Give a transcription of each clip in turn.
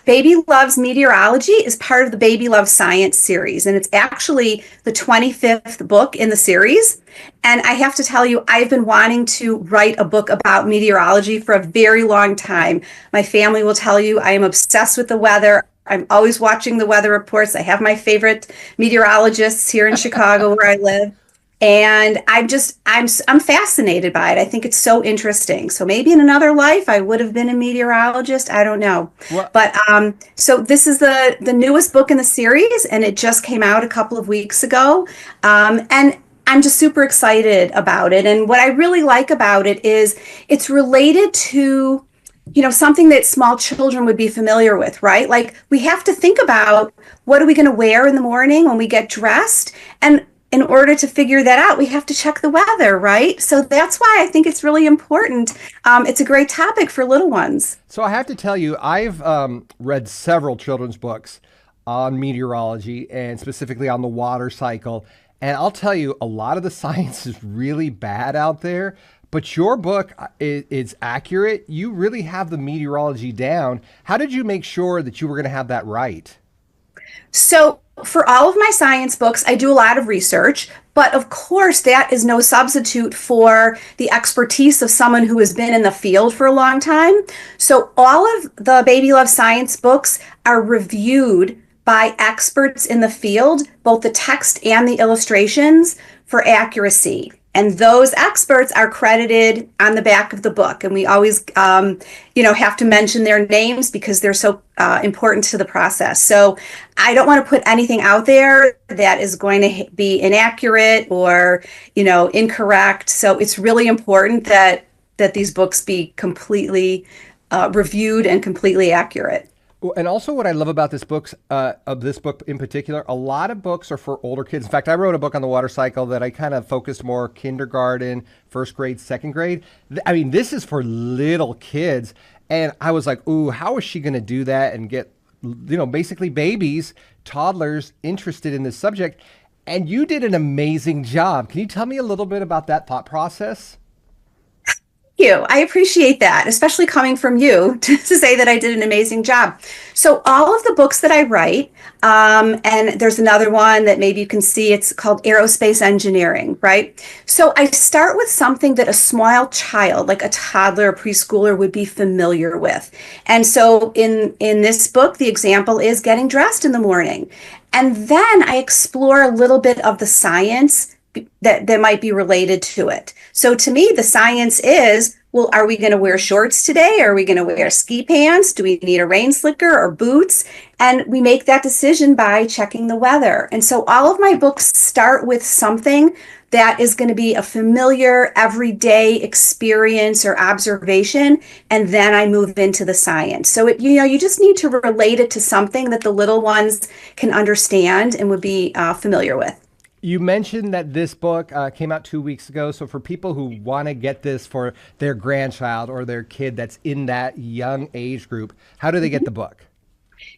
Baby Loves Meteorology is part of the Baby Loves Science series, and it's actually the 25th book in the series. And I have to tell you, I've been wanting to write a book about meteorology for a very long time. My family will tell you I am obsessed with the weather. I'm always watching the weather reports. I have my favorite meteorologists here in Chicago where I live. And I'm fascinated by it. I think it's so interesting. So maybe in another life I would have been a meteorologist. I don't know. Well, But so this is the newest book in the series, and it just came out a couple of weeks ago. And I'm just super excited about it. And what I really like about it is it's related to something that small children would be familiar with, right? Like we have to think about what are we going to wear in the morning when we get dressed? And in order to figure that out, we have to check the weather, right? So that's why I think it's really important. It's a great topic for little ones. so I have to tell you, I've read several children's books on meteorology and specifically on the water cycle. And I'll tell you, a lot of the science is really bad out there. But your book is accurate. You really have the meteorology down. How did you make sure that you were going to have that right? So, for all of my science books, I do a lot of research, but of course, that is no substitute for the expertise of someone who has been in the field for a long time. So, all of the Baby Love Science books are reviewed by experts in the field, both the text and the illustrations, for accuracy. And those experts are credited on the back of the book. And we always, have to mention their names because they're so important to the process. So I don't want to put anything out there that is going to be inaccurate or, incorrect. So it's really important that these books be completely reviewed and completely accurate. Well, and also, what I love about this book in particular, a lot of books are for older kids. In fact, I wrote a book on the water cycle that I kind of focused more kindergarten, first grade, second grade. I mean, this is for little kids, and I was like, "Ooh, how is she going to do that and get, basically babies, toddlers interested in this subject?" And you did an amazing job. Can you tell me a little bit about that thought process? You. I appreciate that, especially coming from you to say that I did an amazing job. So all of the books that I write, and there's another one that maybe you can see, it's called Aerospace Engineering, right? So I start with something that a small child, like a toddler, a preschooler, would be familiar with. And so in this book, the example is getting dressed in the morning. And then I explore a little bit of the science that might be related to it. So to me, the science is, well, are we going to wear shorts today? Are we going to wear ski pants? Do we need a rain slicker or boots? And we make that decision by checking the weather. And so all of my books start with something that is going to be a familiar everyday experience or observation, and then I move into the science. So you just need to relate it to something that the little ones can understand and would be familiar with. You mentioned that this book came out 2 weeks ago. So for people who want to get this for their grandchild or their kid that's in that young age group, how do they get the book?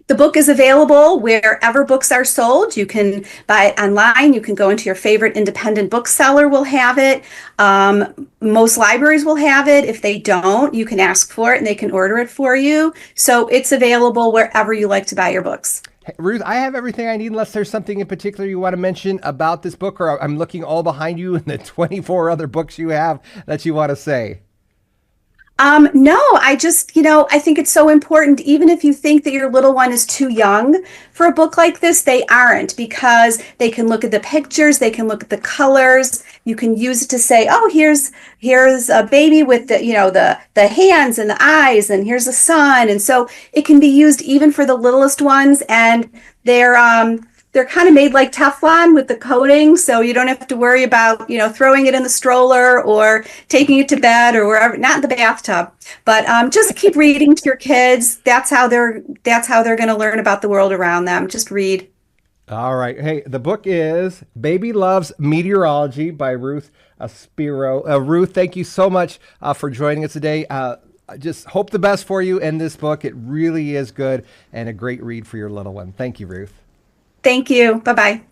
The book is available wherever books are sold. You can buy it online. You can go into your favorite independent bookseller will have it. Most libraries will have it. If they don't, you can ask for it and they can order it for you. So it's available wherever you like to buy your books. Hey, Ruth, I have everything I need unless there's something in particular you want to mention about this book, or I'm looking all behind you and the 24 other books you have that you want to say. No, I think it's so important, even if you think that your little one is too young for a book like this, they aren't, because they can look at the pictures, they can look at the colors, you can use it to say, oh, here's a baby with the hands and the eyes, and here's the sun. And so it can be used even for the littlest ones, and they're kind of made like Teflon with the coating, so you don't have to worry about, throwing it in the stroller or taking it to bed or wherever, not in the bathtub. But just keep reading to your kids. That's how they're going to learn about the world around them. Just read. All right. Hey, the book is Baby Loves Meteorology by Ruth Spiro. Ruth, thank you so much for joining us today. I just hope the best for you in this book. It really is good and a great read for your little one. Thank you, Ruth. Thank you. Bye-bye.